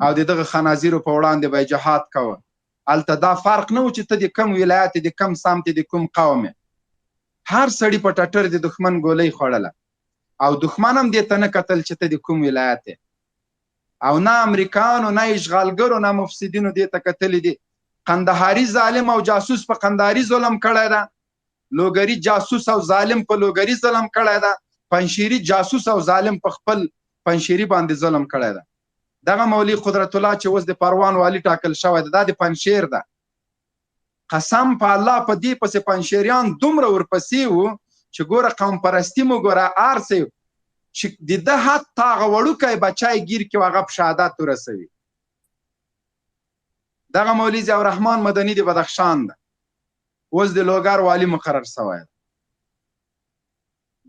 او د دغه خنازیرو په وړاندې به جهاد کوه. هلته دا فرق نه و چې ته د کم ولایت د کم سمت د کوم قوم هر سړي په ټټر د دښمن ګولۍ خوړله او دښمن هم دې ته نه کتل چې ته د کوم ولایت او نه امریکانو نه اشغالګرو نه مفسدینو دې ته کتلې دي. قندهاري ظالم او جاسوس په قندهاري ظلم کړی ده، لوګري جاسوس او ظالم په لوګري ظلم کړی ده، پنشیری جاسوس او ظالم په خپل پنشیری باندې ظلم کړی ده. دغه مولوي قدرت الله چې اوس د پروان والی ټاکل شوی ده دا د پنشیر ده. قسم په الله په دې پسې پنشیریان دومره ورپسې وو چې ګوره قوم پرستي مو ګوره ارسي چې د ده حتی هغه وړوکی بچی ګیر کې هغه په شهادت ورسوي. دغه مولوي ضیاء الرحمن مدني د بدخشان ده، اوس د لوګر والی مقرر شوی ده.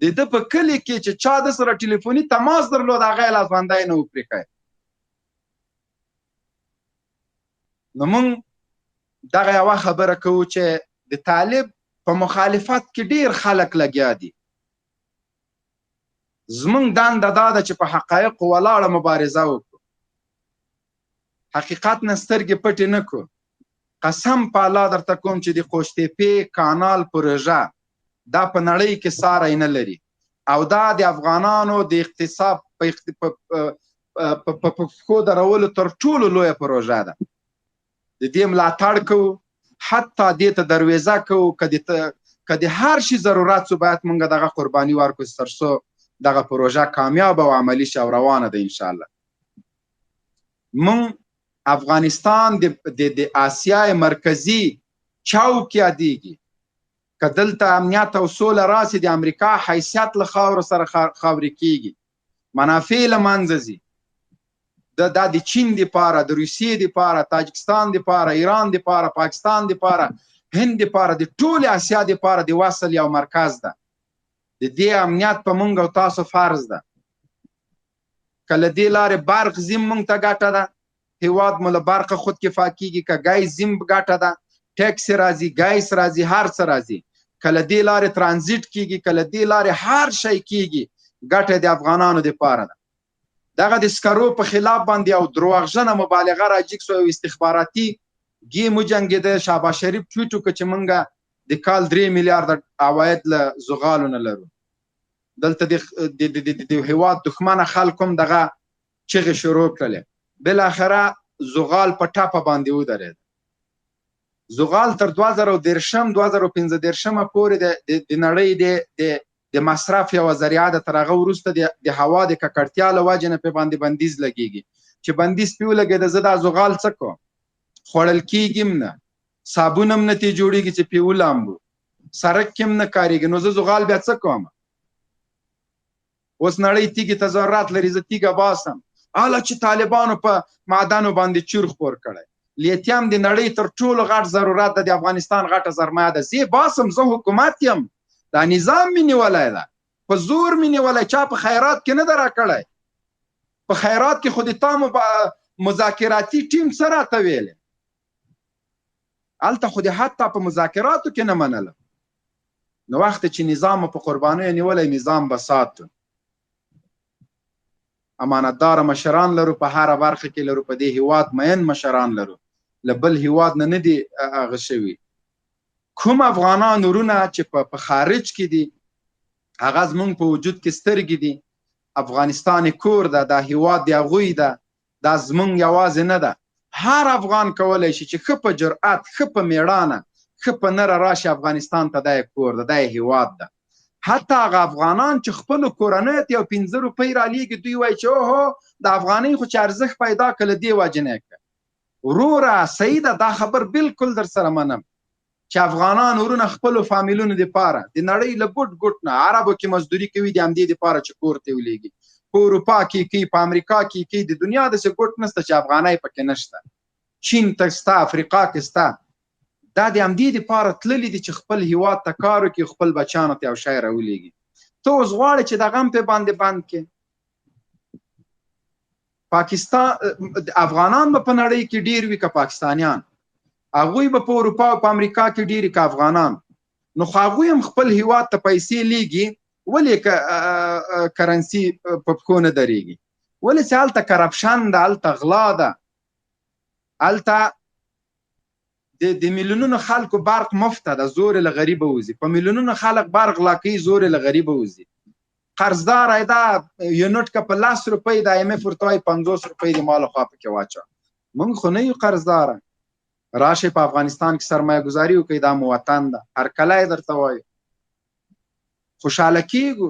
د ده په کلي کې چې چا د سره ټلیفوني تماس درلود هغه یې لاس باندې نه و پرې کړی. نو موږ دغه یوه خبره کوو چې د طالب په مخالفت کې ډیر خلک لګیا دي. زمونږ دنده دا ده چې په حقایقو ولاړه مبارزه وکړو، حقیقت نه سترګې پټې نه کړو. قسم په الله درته کوم چې د قوشتېپې کانال پروژه دا په نړۍ کې ساری نه لري او دا د افغانانو د اقتصاد په پښو درولو تر ټولو لویه پروژه ده. د دې ملاتړ کوو، حتی دې ته درویزه کوو که د هر شي ضرورت سو باید موږ دغه قرباني ورکړو تر څو دغه پروژه کامیاب او عملی شي او روانه ده انشاءالله. موږ افغانستان د آسیای مرکزي چوک یادیږي. که دلته امنیت او سوله راسي د امریکا حیثیت له خاورو سره خاورې کیږي، منافع له منځه ځي. دا د چین دپاره، د روسیې دپاره، تاجکستان دپاره، ایران دپاره، پاکستان دپاره، هند دپاره، د ټولې اسیا دپاره د وصل یو مرکز ده. د دې امنیت په موږ او تاسو فرض ده. که له دې لارې برق ځیم موږ ته ګټه ده، هېواد مو له برقه خود کفا کېږي. که ګیس ځیم ګټه ده، ټیکس راځي، ګیس راځي، هر څه راځي. که له دې لارې ترانزیټ کېږي، که له دې لارې هر شی کېږي، ګټه د افغانانو دپاره ده. دغه د سکرو په خلاف باندې او دروغجنه مبالغه راجیګ سو او استخباراتي ګیم وجنګېده. شهباز شریف ټویټ وکړه چې موږ د کال 3 میلیارده عواید له زغالو نه لرو. دلته د هېواد دښمنه خلکو هم دغه چغې شروع کړلې. بالاخره زغال په ټپه باندې ودرېد. زغال تر 2013-2015 پورې د نړۍ د مصرف یوه ذریعه ده. تر هغه وروسته د هوا د ککړتیا له وجې نه پرې باندې بندیز لګېږي. چې بندیز پرې ولګېده زه دا زغال څه کوم؟ خوړل کېږي هم نه، صابون هم نه ترې جوړېږي چې پرې ولامبو، سړک کې هم نه کارېږي. نو زه زغال بیا څه کوم؟ اوس نړۍ تیږې ته ضرورت لري، زه تیږه باسم. حالا چې طالبانو په معدنو باندې چور خپور کړی. لیتیم د نړۍ تر ټولو غټ ضرورت ده، د افغانستان غټه سرمایه ده. زه باسم، زه حکومت یم، دا نظام مې نیولی ده، په زور مې نیولی. چا په خیرات کې نه ده راکړی. په خیرات کې خو د تا مذاکراتي ټیم څه راته ویلې؟ هلته خو د حتی په مذاکراتو کې نه منله. نو وخت چې نظام په قربانیو نیولی، نظام به ساتو. امانتدار مشران لرو، په هره برخه کې لرو، په دې هیواد مین مشران لرو، له بل هیواد نه دي هغه شوي. کوم افغانان ورونه چې په خارج کې دي هغه زمونږ په وجود کې سترګې دي. افغانستان کور ده، دا هیواد د هغوی ده، دا زمونږ یوازې نه ده. هر افغان کولی شي چې ښه په جرأت، ښه په میړانه، ښه په نره راشي افغانستان ته. دا یې کور ده، دا یې هیواد ده. حتی هغه افغانان چې خپلو کورنیو ته یو 5 روپۍ رالیږي، دوی وایي چې اوهو د افغانۍ خو چې ارزښت پیدا کړه له دې وجې نه یې کړه. وروره صحیح ده، دا خبر بالکل در سره منم چې افغانان ورونه خپلو فامیلونو دپاره د نړۍ له ګوټ ګوټ نه عربو کې مزدوري کوي د همدې دپاره چې کور ته ولیږي. په اروپا کې کوي، په امریکا کې کوي. د دنیا داسې ګوټ نشته چې افغانۍ پکې نشته. چین ته شته، افریقا کې شته. دا د همدې دپاره تللي دي چې خپل هیواد ته کار وکړي، خپل بچیانو ته یو شی راولیږي. ته اوس غواړې چې دغه هم پرې باندې بند کړې. پاکستان افغانان به په نړۍ کې ډېر وي که پاکستانیان؟ هغوی به په اروپا او په امریکا کې ډېرې که افغانان؟ نو خو هغوی هم خپل هیواد ته پیسې لیږي، ولې کرنسي په پښو نه درېږي؟ ولې چې هلته کرپشن ده، هلته غلا ده، هلته د میلیونونو خلکو برق مفته ده، زور له غریبه وځي. په میلیونونو خلک برق غلا کوي، زور له غریبه وځي. قرضدار دا یونټ که په 10 روپۍ د IMF ورته وایي 50 روپۍ د ما لخوا پکې واچوه. موږ خو نه یو قرضداره. راشئ په افغانستان کې سرمایه ګزاري وکړئ، دا مو وطن ده، هرکلی درته وایو، خوشحاله کیږو.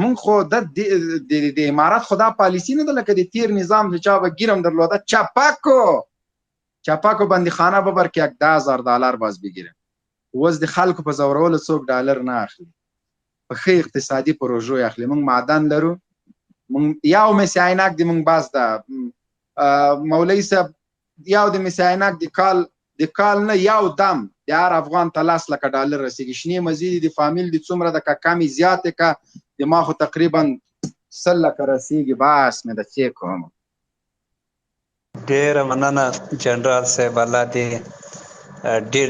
مونږ خو د امارات خو دا پالیسي نه ده لکه د تیر نظام چې چا به ګیرم درلوده چپاکو بندیخانه به بر که $10,000 باز بگیره. اوس د خلکو په زورولو څوک ډالر نه اخلي، په ښه اقتصادي پروژو اخلي. مونږ معدن لرو، مونږ یو مس عینک د مونږ باز ده مولوي صاحب، یو د مس عینک د کال نه یو دم د هر افغان ته $10 لک رسیږي. شنې مزید د فامیل د څومره د کمې زیاتې کا د ما خو تقریبا 100 لک رسیږي. بس مې د چی کوم. ډیره مننه جنرال صاحب، الله دې ډیر